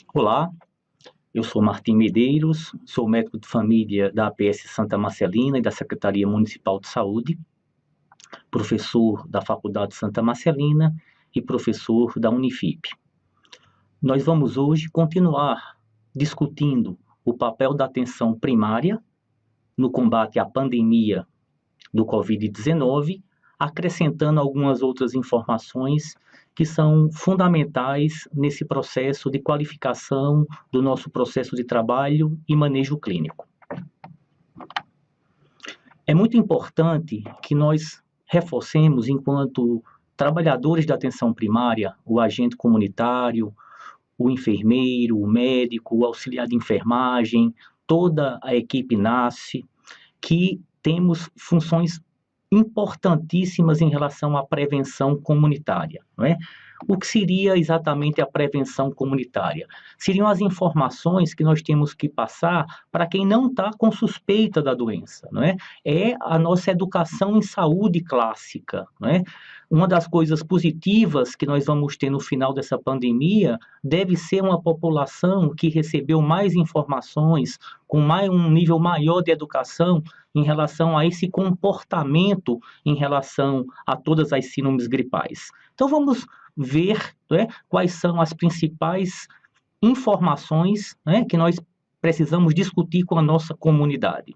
Olá, eu sou Martim Medeiros, sou médico de família da APS Santa Marcelina e da Secretaria Municipal de Saúde, professor da Faculdade Santa Marcelina e professor da Unifip. Nós vamos hoje continuar discutindo o papel da atenção primária no combate à pandemia do Covid-19, acrescentando algumas outras informações que são fundamentais nesse processo de qualificação do nosso processo de trabalho e manejo clínico. É muito importante que nós reforcemos, enquanto trabalhadores da atenção primária, o agente comunitário, o enfermeiro, o médico, o auxiliar de enfermagem, toda a equipe NASCE, que temos funções importantíssimas em relação à prevenção comunitária, não é? O que seria exatamente a prevenção comunitária? Seriam as informações que nós temos que passar para quem não está com suspeita da doença, não é? É a nossa educação em saúde clássica, não é? Uma das coisas positivas que nós vamos ter no final dessa pandemia deve ser uma população que recebeu mais informações, com um nível maior de educação em relação a esse comportamento em relação a todas as síndromes gripais. Então vamos ver, né, quais são as principais informações, né, que nós precisamos discutir com a nossa comunidade.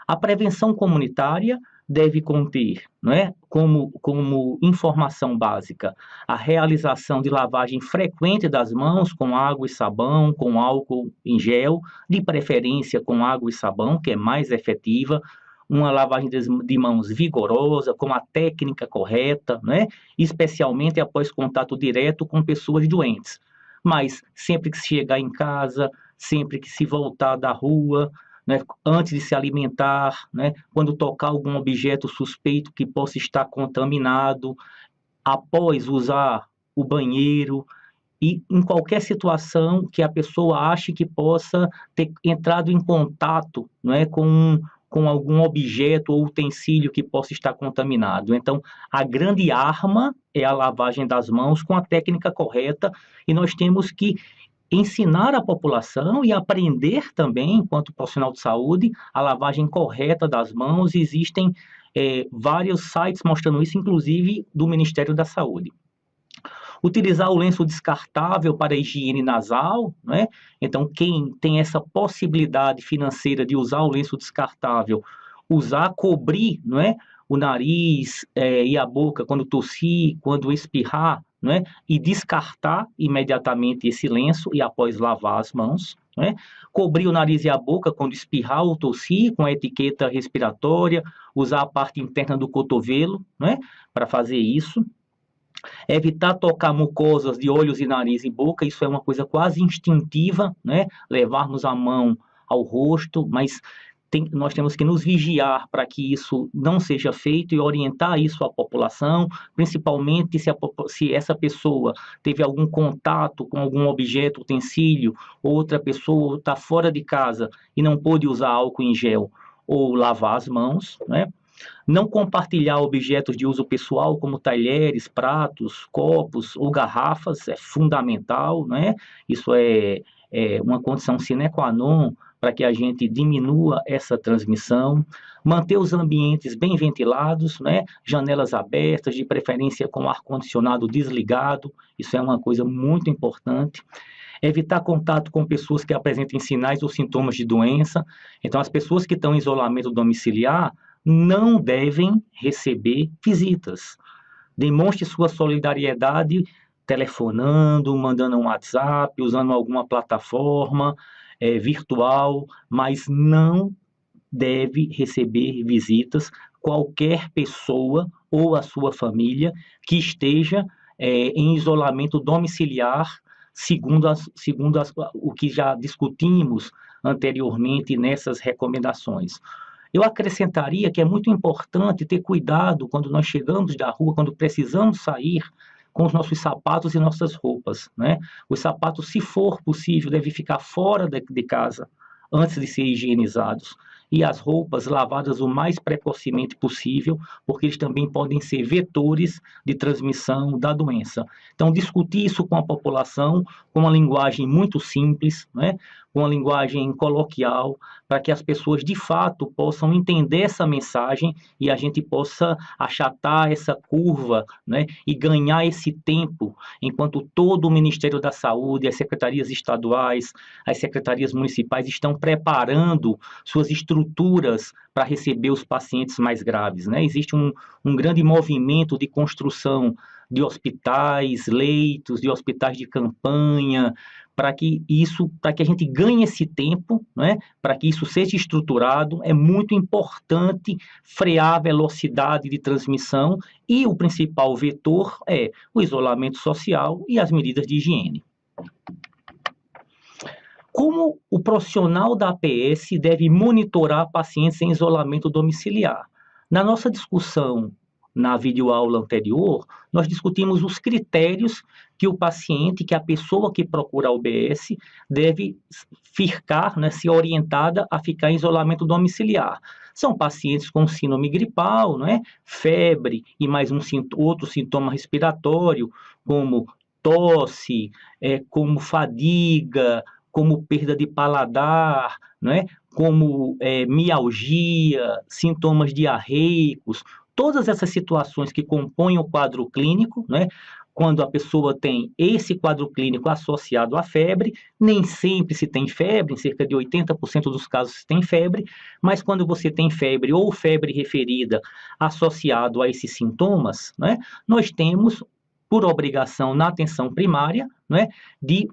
A prevenção comunitária deve conter, não é, como informação básica, a realização de lavagem frequente das mãos com água e sabão, com álcool em gel, de preferência com água e sabão, que é mais efetiva, uma lavagem de mãos vigorosa, com a técnica correta, né? Especialmente após contato direto com pessoas doentes. Mas sempre que se chegar em casa, sempre que se voltar da rua, né, antes de se alimentar, né, quando tocar algum objeto suspeito que possa estar contaminado, após usar o banheiro, e em qualquer situação que a pessoa ache que possa ter entrado em contato, não é, com algum objeto ou utensílio que possa estar contaminado. Então, a grande arma é a lavagem das mãos com a técnica correta, e nós temos que ensinar a população e aprender também, enquanto profissional de saúde, a lavagem correta das mãos. Existem vários sites mostrando isso, inclusive do Ministério da Saúde. Utilizar o lenço descartável para higiene nasal, né? Então, quem tem essa possibilidade financeira de usar o lenço descartável, cobrir, não é, o nariz e a boca quando tossir, quando espirrar, não é? E descartar imediatamente esse lenço e após lavar as mãos, não é? Cobrir o nariz e a boca quando espirrar ou tossir com a etiqueta respiratória, usar a parte interna do cotovelo, não é, para fazer isso. Evitar tocar mucosas de olhos e nariz e boca, isso é uma coisa quase instintiva, né? Levarmos a mão ao rosto, mas nós temos que nos vigiar para que isso não seja feito e orientar isso à população, principalmente se essa pessoa teve algum contato com algum objeto, utensílio, outra pessoa está fora de casa e não pôde usar álcool em gel ou lavar as mãos, né? Não compartilhar objetos de uso pessoal, como talheres, pratos, copos ou garrafas, é fundamental, né? Isso é uma condição sine qua non para que a gente diminua essa transmissão. Manter os ambientes bem ventilados, né? Janelas abertas, de preferência com ar-condicionado desligado, isso é uma coisa muito importante. Evitar contato com pessoas que apresentem sinais ou sintomas de doença. Então, as pessoas que estão em isolamento domiciliar não devem receber visitas. Demonstre sua solidariedade telefonando, mandando um WhatsApp, usando alguma plataforma virtual, mas não deve receber visitas qualquer pessoa ou a sua família que esteja em isolamento domiciliar, segundo o que já discutimos anteriormente nessas recomendações. Eu acrescentaria que é muito importante ter cuidado quando nós chegamos da rua, quando precisamos sair, com os nossos sapatos e nossas roupas, né? Os sapatos, se for possível, devem ficar fora de casa antes de ser higienizados. e as roupas lavadas o mais precocemente possível, porque eles também podem ser vetores de transmissão da doença. Então, discutir isso com a população, com uma linguagem muito simples, né? Com uma linguagem coloquial, para que as pessoas de fato possam entender essa mensagem e a gente possa achatar essa curva, né? E ganhar esse tempo, enquanto todo o Ministério da Saúde, as secretarias estaduais, as secretarias municipais estão preparando suas estruturas para receber os pacientes mais graves, né? Existe um grande movimento de construção de hospitais, leitos, de hospitais de campanha, para que a gente ganhe esse tempo, né? Para que isso seja estruturado, é muito importante frear a velocidade de transmissão e o principal vetor é o isolamento social e as medidas de higiene. Como o profissional da APS deve monitorar pacientes em isolamento domiciliar? Na nossa discussão na videoaula anterior, nós discutimos os critérios que o paciente, que a pessoa que procura a UBS deve ficar, né, ser orientada a ficar em isolamento domiciliar. São pacientes com síndrome gripal, né, febre e mais outro sintoma respiratório, como tosse, como fadiga, como perda de paladar, né, como mialgia, sintomas diarreicos, todas essas situações que compõem o quadro clínico, né? Quando a pessoa tem esse quadro clínico associado à febre, nem sempre se tem febre, em cerca de 80% dos casos se tem febre, mas quando você tem febre ou febre referida associado a esses sintomas, né? Nós temos, por obrigação na atenção primária, né? De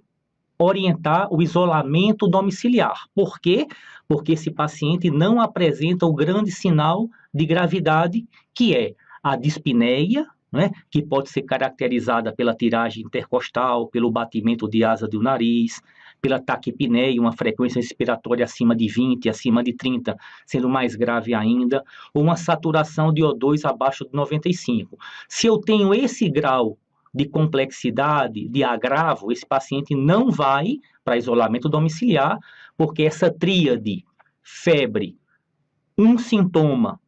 orientar o isolamento domiciliar. Por quê? Porque esse paciente não apresenta o grande sinal de gravidade, que é a dispneia, né, que pode ser caracterizada pela tiragem intercostal, pelo batimento de asa do nariz, pela taquipneia, uma frequência respiratória acima de 20, acima de 30, sendo mais grave ainda, ou uma saturação de O2 abaixo de 95. Se eu tenho esse grau de complexidade, de agravo, esse paciente não vai para isolamento domiciliar, porque essa tríade, febre, um sintoma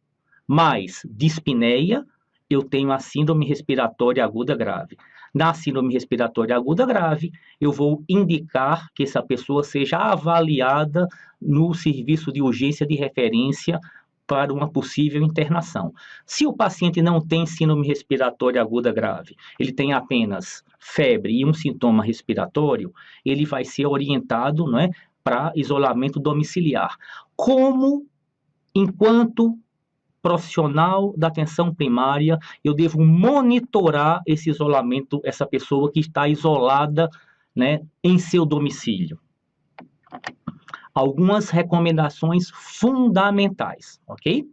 mais dispneia, eu tenho a síndrome respiratória aguda grave. Na síndrome respiratória aguda grave, eu vou indicar que essa pessoa seja avaliada no serviço de urgência de referência para uma possível internação. Se o paciente não tem síndrome respiratória aguda grave, ele tem apenas febre e um sintoma respiratório, ele vai ser orientado, não é, para isolamento domiciliar. Como, enquanto profissional da atenção primária, eu devo monitorar esse isolamento, essa pessoa que está isolada, né, em seu domicílio. Algumas recomendações fundamentais, ok?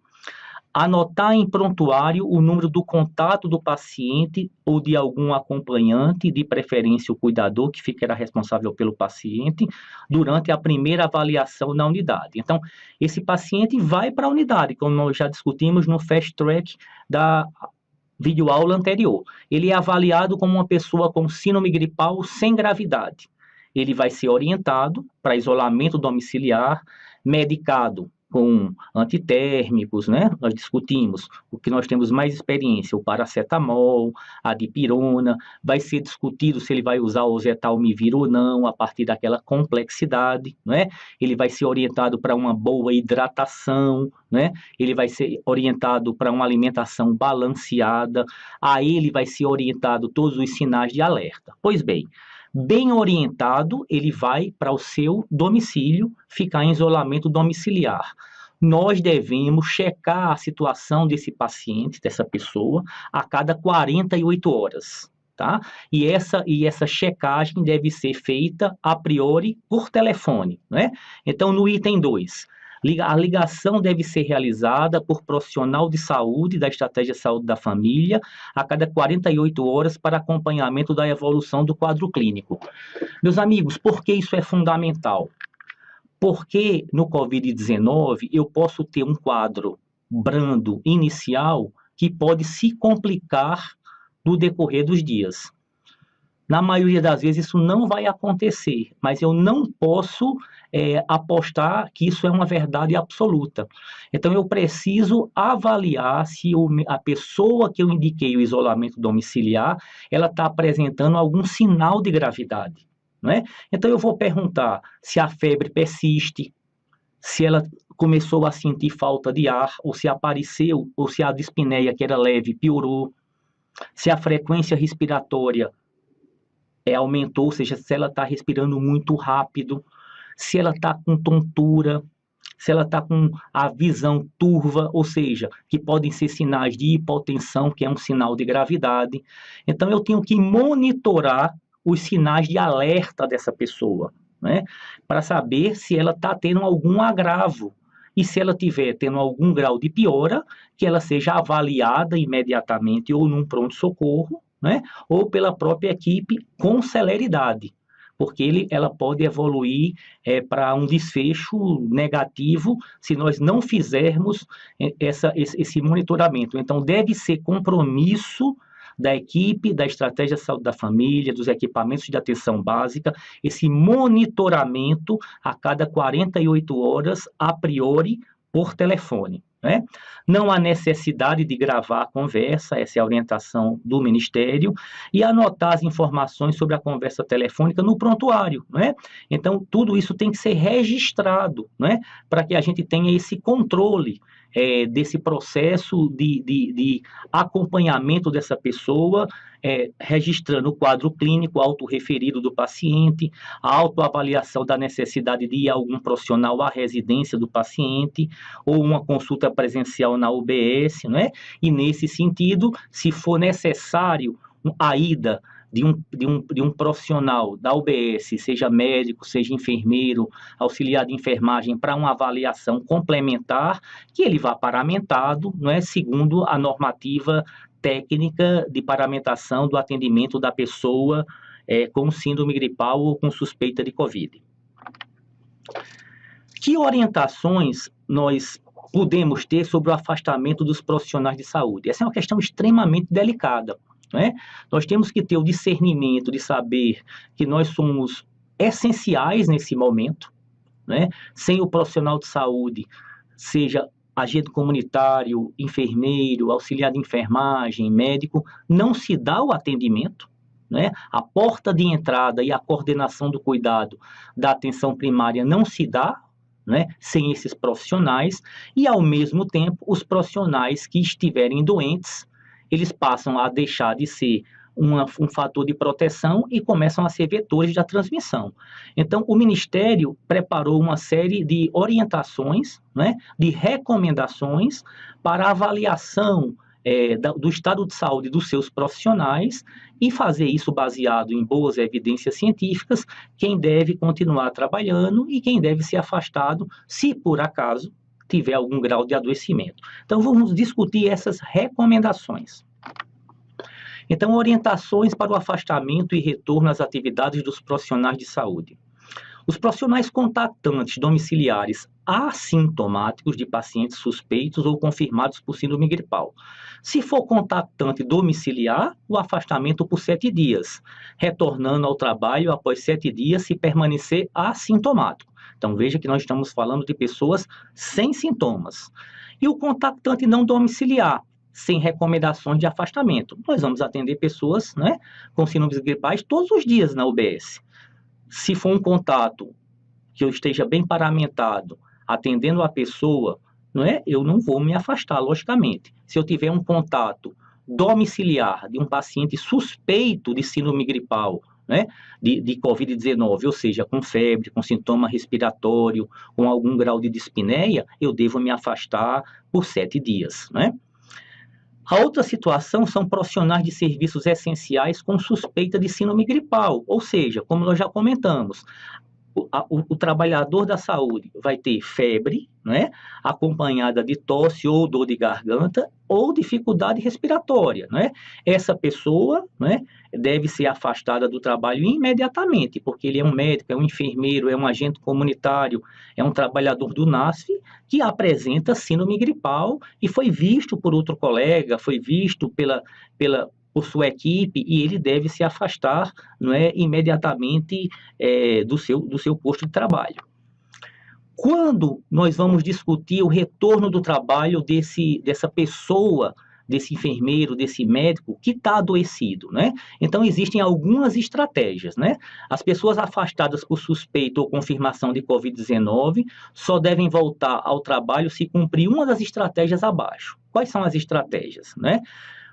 Anotar em prontuário o número do contato do paciente ou de algum acompanhante, de preferência o cuidador, que ficará responsável pelo paciente, durante a primeira avaliação na unidade. Então, esse paciente vai para a unidade, como nós já discutimos no Fast Track da videoaula anterior. Ele é avaliado como uma pessoa com síndrome gripal sem gravidade. Ele vai ser orientado para isolamento domiciliar, medicado com antitérmicos, né? Nós discutimos o que nós temos mais experiência, o paracetamol, a dipirona, vai ser discutido se ele vai usar o oseltamivir ou não, a partir daquela complexidade, né? Ele vai ser orientado para uma boa hidratação, né? Ele vai ser orientado para uma alimentação balanceada, aí ele vai ser orientado todos os sinais de alerta. Pois bem orientado, ele vai para o seu domicílio, ficar em isolamento domiciliar. Nós devemos checar a situação desse paciente, dessa pessoa, a cada 48 horas, tá? E essa checagem deve ser feita a priori por telefone, né? Então, no item 2, a ligação deve ser realizada por profissional de saúde da estratégia de saúde da família a cada 48 horas para acompanhamento da evolução do quadro clínico. Meus amigos, por que isso é fundamental? Porque no COVID-19 eu posso ter um quadro brando inicial que pode se complicar no decorrer dos dias. Na maioria das vezes isso não vai acontecer, mas eu não posso apostar que isso é uma verdade absoluta. Então eu preciso avaliar se a pessoa que eu indiquei o isolamento domiciliar, ela está apresentando algum sinal de gravidade, não é? Então eu vou perguntar se a febre persiste, se ela começou a sentir falta de ar, ou se apareceu, ou se a dispneia que era leve piorou, se a frequência respiratória aumentou, ou seja, se ela está respirando muito rápido, se ela está com tontura, se ela está com a visão turva, ou seja, que podem ser sinais de hipotensão, que é um sinal de gravidade. Então, eu tenho que monitorar os sinais de alerta dessa pessoa, né, para saber se ela está tendo algum agravo. E se ela tiver tendo algum grau de piora, que ela seja avaliada imediatamente ou num pronto-socorro, né, ou pela própria equipe com celeridade, porque ela pode evoluir para um desfecho negativo se nós não fizermos esse monitoramento. Então, deve ser compromisso da equipe, da estratégia de saúde da família, dos equipamentos de atenção básica, esse monitoramento a cada 48 horas, a priori, por telefone. Né? Não há necessidade de gravar a conversa, essa é a orientação do Ministério, e anotar as informações sobre a conversa telefônica no prontuário. Né? Então, tudo isso tem que ser registrado, né? Para que a gente tenha esse controle desse processo de acompanhamento dessa pessoa, registrando o quadro clínico autorreferido do paciente, a autoavaliação da necessidade de ir a algum profissional à residência do paciente, ou uma consulta presencial na UBS, né? E nesse sentido, se for necessário a ida de um profissional da UBS, seja médico, seja enfermeiro, auxiliar de enfermagem, para uma avaliação complementar, que ele vá paramentado, não é, segundo a normativa técnica de paramentação do atendimento da pessoa com síndrome gripal ou com suspeita de Covid. Que orientações nós podemos ter sobre o afastamento dos profissionais de saúde? Essa é uma questão extremamente delicada. Né? Nós temos que ter o discernimento de saber que nós somos essenciais nesse momento, né? Sem o profissional de saúde, seja agente comunitário, enfermeiro, auxiliar de enfermagem, médico, não se dá o atendimento, né? A porta de entrada e a coordenação do cuidado da atenção primária não se dá, né, sem esses profissionais, e ao mesmo tempo os profissionais que estiverem doentes, eles passam a deixar de ser um fator de proteção e começam a ser vetores da transmissão. Então, o Ministério preparou uma série de orientações, né, de recomendações para avaliação do estado de saúde dos seus profissionais e fazer isso baseado em boas evidências científicas, quem deve continuar trabalhando e quem deve ser afastado, se por acaso tiver algum grau de adoecimento. Então, vamos discutir essas recomendações. Então, orientações para o afastamento e retorno às atividades dos profissionais de saúde. Os profissionais contactantes domiciliares assintomáticos de pacientes suspeitos ou confirmados por síndrome gripal. Se for contactante domiciliar, o afastamento por 7 dias, retornando ao trabalho após 7 dias se permanecer assintomático. Então, veja que nós estamos falando de pessoas sem sintomas. E o contactante não domiciliar, sem recomendações de afastamento. Nós vamos atender pessoas, né, com síndromes gripais todos os dias na UBS. Se for um contato que eu esteja bem paramentado, atendendo a pessoa, não é? Eu não vou me afastar, logicamente. Se eu tiver um contato domiciliar de um paciente suspeito de síndrome gripal, né, de Covid-19, ou seja, com febre, com sintoma respiratório, com algum grau de dispneia, eu devo me afastar por 7 dios, né? A outra situação são profissionais de serviços essenciais com suspeita de síndrome gripal, ou seja, como nós já comentamos, o trabalhador da saúde vai ter febre, né, acompanhada de tosse ou dor de garganta ou dificuldade respiratória, né? Essa pessoa, né, deve ser afastada do trabalho imediatamente, porque ele é um médico, é um enfermeiro, é um agente comunitário, é um trabalhador do NASF que apresenta síndrome gripal e foi visto por outro colega, foi visto por sua equipe e ele deve se afastar, não é, imediatamente do seu posto de trabalho. Quando nós vamos discutir o retorno do trabalho dessa pessoa, desse enfermeiro, desse médico que está adoecido, né? Então, existem algumas estratégias, né? As pessoas afastadas por suspeita ou confirmação de Covid-19 só devem voltar ao trabalho se cumprir uma das estratégias abaixo. Quais são as estratégias, né?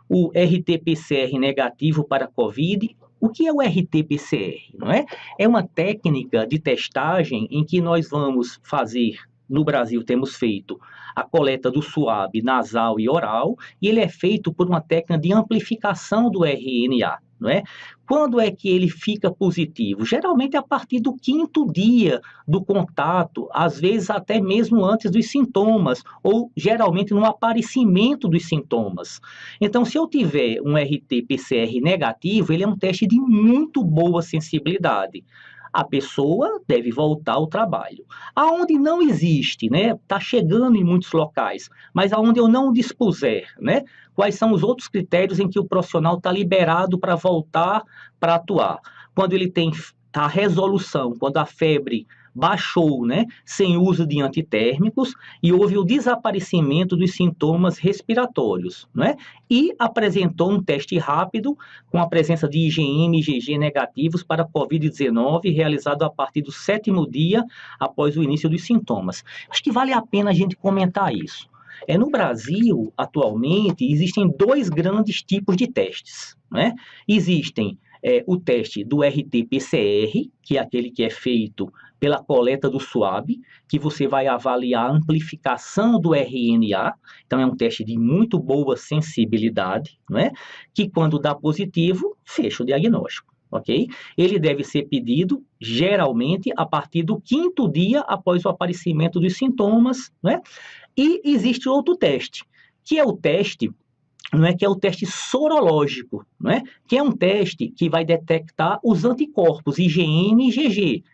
O RT-PCR negativo para Covid. O que é o RT-PCR? Não é? É uma técnica de testagem em que nós vamos fazer, no Brasil temos feito a coleta do suave nasal e oral, e ele é feito por uma técnica de amplificação do RNA. Não é? Quando é que ele fica positivo? Geralmente a partir do 5º dia do contato, às vezes até mesmo antes dos sintomas, ou geralmente no aparecimento dos sintomas. Então, se eu tiver um RT-PCR negativo, ele é um teste de muito boa sensibilidade. A pessoa deve voltar ao trabalho. Aonde não existe, né? Está chegando em muitos locais, mas aonde eu não dispuser, né? Quais são os outros critérios em que o profissional está liberado para voltar para atuar? Quando ele tem a resolução, quando a febre baixou, né, sem uso de antitérmicos, e houve o desaparecimento dos sintomas respiratórios, né, e apresentou um teste rápido com a presença de IgM e IgG negativos para Covid-19, realizado a partir do 7º dia após o início dos sintomas. Acho que vale a pena a gente comentar isso. No Brasil, atualmente, existem 2 grandes tipos de testes, né? Existem o teste do RT-PCR, que é aquele que é feito pela coleta do SWAB, que você vai avaliar a amplificação do RNA, então é um teste de muito boa sensibilidade, né? Que quando dá positivo, fecha o diagnóstico. Ok? Ele deve ser pedido, geralmente, a partir do 5º dia após o aparecimento dos sintomas, né? E existe outro teste, que é o teste, não é, que é o teste sorológico, não é? Que é um teste que vai detectar os anticorpos IgM e IgG.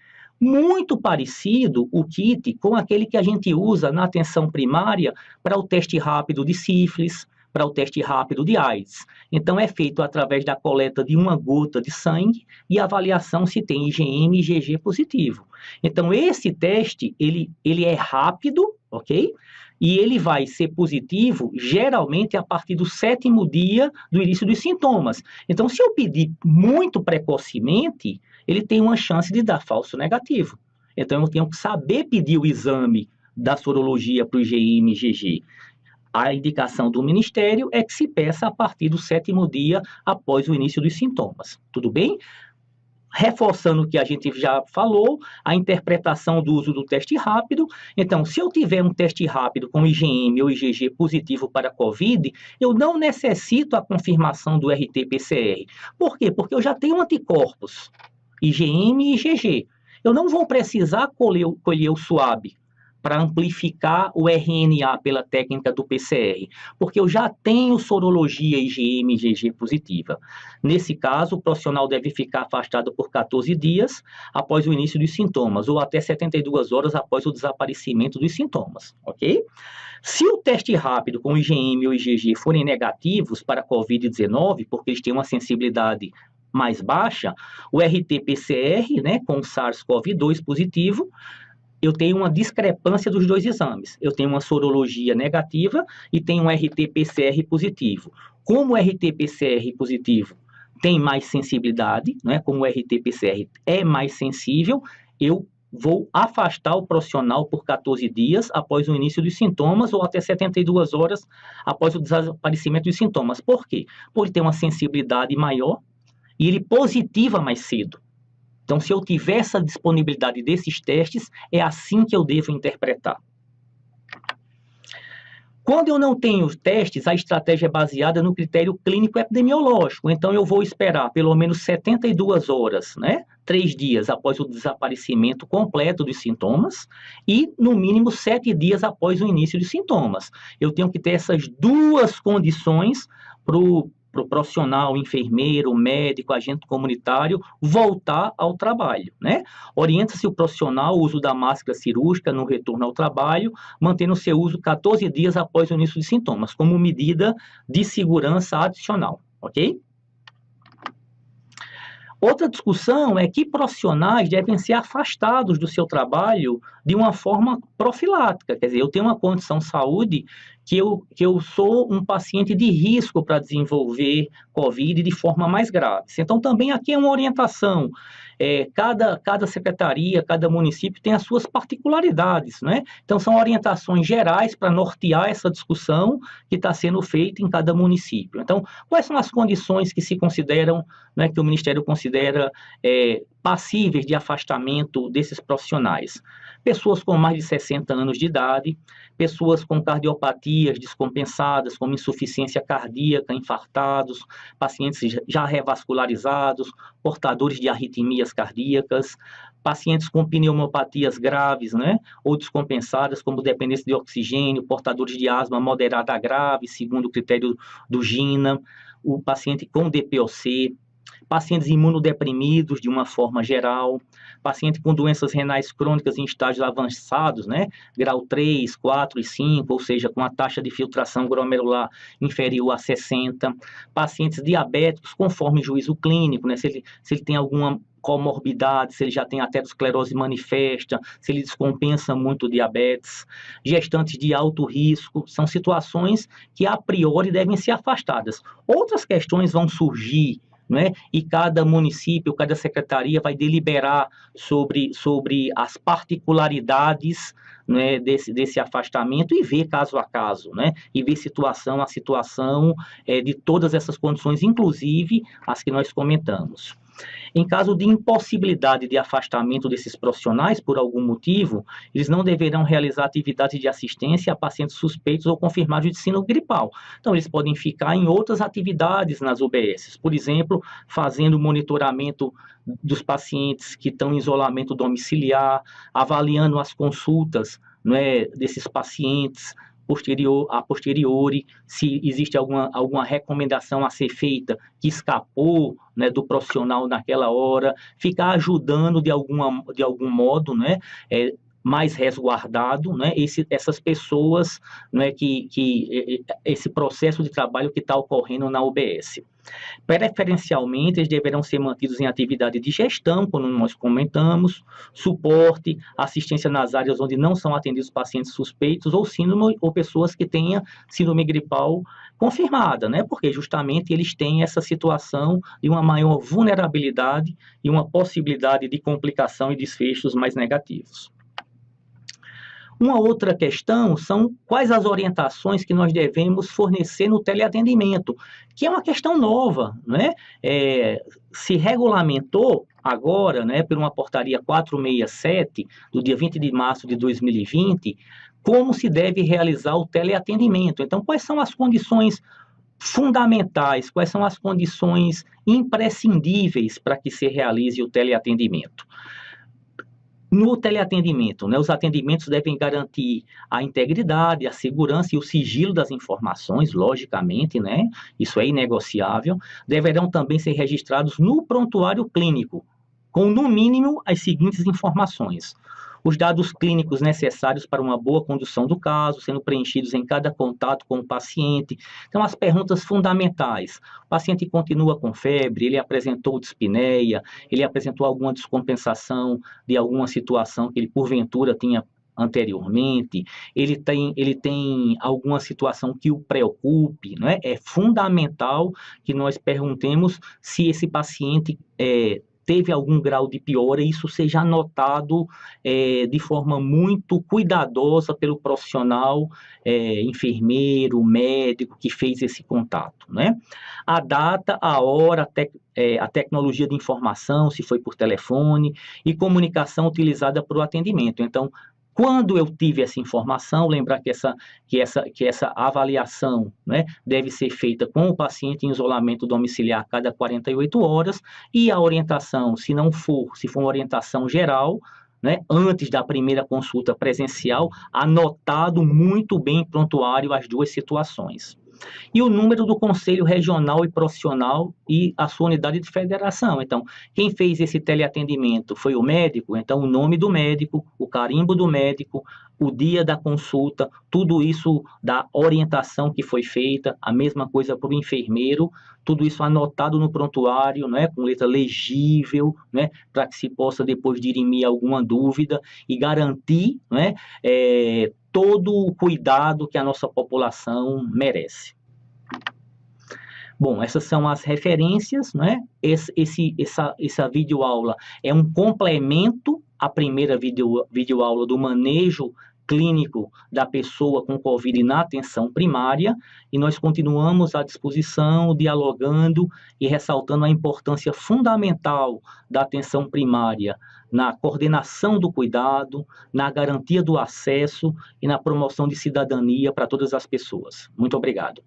Muito parecido o kit com aquele que a gente usa na atenção primária para o teste rápido de sífilis, para o teste rápido de AIDS. Então, é feito através da coleta de uma gota de sangue e avaliação se tem IgM e IgG positivo. Então, esse teste, ele é rápido, ok? E ele vai ser positivo, geralmente, a partir do 7º dia do início dos sintomas. Então, se eu pedir muito precocemente, ele tem uma chance de dar falso negativo. Então, eu tenho que saber pedir o exame da sorologia para o IgM e IgG. A indicação do Ministério é que se peça a partir do 7º dia após o início dos sintomas. Tudo bem? Reforçando o que a gente já falou, a interpretação do uso do teste rápido. Então, se eu tiver um teste rápido com IgM ou IgG positivo para COVID, eu não necessito a confirmação do RT-PCR. Por quê? Porque eu já tenho anticorpos, IgM e IgG. Eu não vou precisar colher o SWAB para amplificar o RNA pela técnica do PCR, porque eu já tenho sorologia IgM e IgG positiva. Nesse caso, o profissional deve ficar afastado por 14 dias após o início dos sintomas, ou até 72 horas após o desaparecimento dos sintomas, ok? Se o teste rápido com IgM ou IgG forem negativos para Covid-19, porque eles têm uma sensibilidade mais baixa, o RT-PCR, né, com SARS-CoV-2 positivo, eu tenho uma discrepância dos 2 exames. Eu tenho uma sorologia negativa e tenho um RT-PCR positivo. Como o RT-PCR positivo tem mais sensibilidade, né, como o RT-PCR é mais sensível, eu vou afastar o profissional por 14 dias após o início dos sintomas ou até 72 horas após o desaparecimento dos sintomas. Por quê? Porque ele tem uma sensibilidade maior e ele positiva mais cedo. Então, se eu tiver essa disponibilidade desses testes, é assim que eu devo interpretar. Quando eu não tenho testes, a estratégia é baseada no critério clínico epidemiológico. Então, eu vou esperar pelo menos 72 horas, né? 3 dias após o desaparecimento completo dos sintomas e, no mínimo, 7 dias após o início dos sintomas. Eu tenho que ter essas 2 condições para o profissional, enfermeiro, médico, agente comunitário, voltar ao trabalho, né? Orienta-se o profissional o uso da máscara cirúrgica no retorno ao trabalho, mantendo seu uso 14 dias após o início de sintomas, como medida de segurança adicional, ok? Outra discussão é que profissionais devem ser afastados do seu trabalho de uma forma profilática. Quer dizer, eu tenho uma condição de saúde que eu sou um paciente de risco para desenvolver COVID de forma mais grave. Então, também aqui é uma orientação. Cada secretaria, cada município tem as suas particularidades, né? Então, são orientações gerais para nortear essa discussão que está sendo feita em cada município. Então, quais são as condições que se consideram, né, que o Ministério considera passíveis de afastamento desses profissionais? Pessoas com mais de 60 anos de idade, pessoas com cardiopatias descompensadas, como insuficiência cardíaca, infartados, pacientes já revascularizados, portadores de arritmias cardíacas, pacientes com pneumopatias graves, né, ou descompensadas, como dependência de oxigênio, portadores de asma moderada a grave, segundo o critério do GINA, o paciente com DPOC, pacientes imunodeprimidos de uma forma geral, paciente com doenças renais crônicas em estágios avançados, né, grau 3, 4 e 5, ou seja, com a taxa de filtração glomerular inferior a 60, pacientes diabéticos conforme juízo clínico, né, se ele tem alguma comorbidade, se ele já tem aterosclerose manifesta, se ele descompensa muito o diabetes, gestantes de alto risco, são situações que a priori devem ser afastadas. Outras questões vão surgir, né? E cada município, cada secretaria vai deliberar sobre as particularidades, né, desse afastamento e ver caso a caso, né? E ver situação a situação de todas essas condições, inclusive as que nós comentamos. Em caso de impossibilidade de afastamento desses profissionais por algum motivo, eles não deverão realizar atividades de assistência a pacientes suspeitos ou confirmados de síndrome gripal. Então, eles podem ficar em outras atividades nas UBSs, por exemplo, fazendo monitoramento dos pacientes que estão em isolamento domiciliar, avaliando as consultas, né, desses pacientes, a posteriori, se existe alguma recomendação a ser feita que escapou, né, do profissional naquela hora, ficar ajudando de algum modo, né, mais resguardado, né, essas pessoas, né, esse processo de trabalho que está ocorrendo na UBS. Preferencialmente, eles deverão ser mantidos em atividade de gestão, como nós comentamos, suporte, assistência nas áreas onde não são atendidos pacientes suspeitos ou síndrome, ou pessoas que tenham síndrome gripal confirmada, né? Porque justamente eles têm essa situação de uma maior vulnerabilidade e uma possibilidade de complicação e desfechos mais negativos. Uma outra questão são quais as orientações que nós devemos fornecer no teleatendimento, que é uma questão nova, né? Se regulamentou agora, né, por uma portaria 467, do dia 20 de março de 2020, como se deve realizar o teleatendimento. Então, quais são as condições fundamentais, quais são as condições imprescindíveis para que se realize o teleatendimento? No teleatendimento, né, os atendimentos devem garantir a integridade, a segurança e o sigilo das informações, logicamente, né, isso é inegociável. Deverão também ser registrados no prontuário clínico, com no mínimo as seguintes informações: os dados clínicos necessários para uma boa condução do caso, sendo preenchidos em cada contato com o paciente. Então, as perguntas fundamentais: o paciente continua com febre, ele apresentou dispneia, ele apresentou alguma descompensação de alguma situação que ele, porventura, tinha anteriormente, ele tem alguma situação que o preocupe, não é? É fundamental que nós perguntemos se esse paciente teve algum grau de piora, e isso seja anotado de forma muito cuidadosa pelo profissional, enfermeiro, médico, que fez esse contato, né? A data, a hora, a tecnologia de informação, se foi por telefone, e comunicação utilizada para o atendimento. Então, quando eu tive essa informação, lembrar que essa avaliação, né, deve ser feita com o paciente em isolamento domiciliar a cada 48 horas, e a orientação, se for uma orientação geral, né, antes da primeira consulta presencial, anotado muito bem em prontuário as duas situações. E o número do Conselho Regional e Profissional e a sua unidade de federação. Então, quem fez esse teleatendimento foi o médico, então o nome do médico, o carimbo do médico, o dia da consulta, tudo isso da orientação que foi feita, a mesma coisa para o enfermeiro, tudo isso anotado no prontuário, né, com letra legível, né, para que se possa depois dirimir alguma dúvida e garantir, né, todo o cuidado que a nossa população merece. Bom, essas são as referências, né? Essa videoaula é um complemento à primeira videoaula do manejo clínico da pessoa com Covid na atenção primária, e nós continuamos à disposição, dialogando e ressaltando a importância fundamental da atenção primária na coordenação do cuidado, na garantia do acesso e na promoção de cidadania para todas as pessoas. Muito obrigado.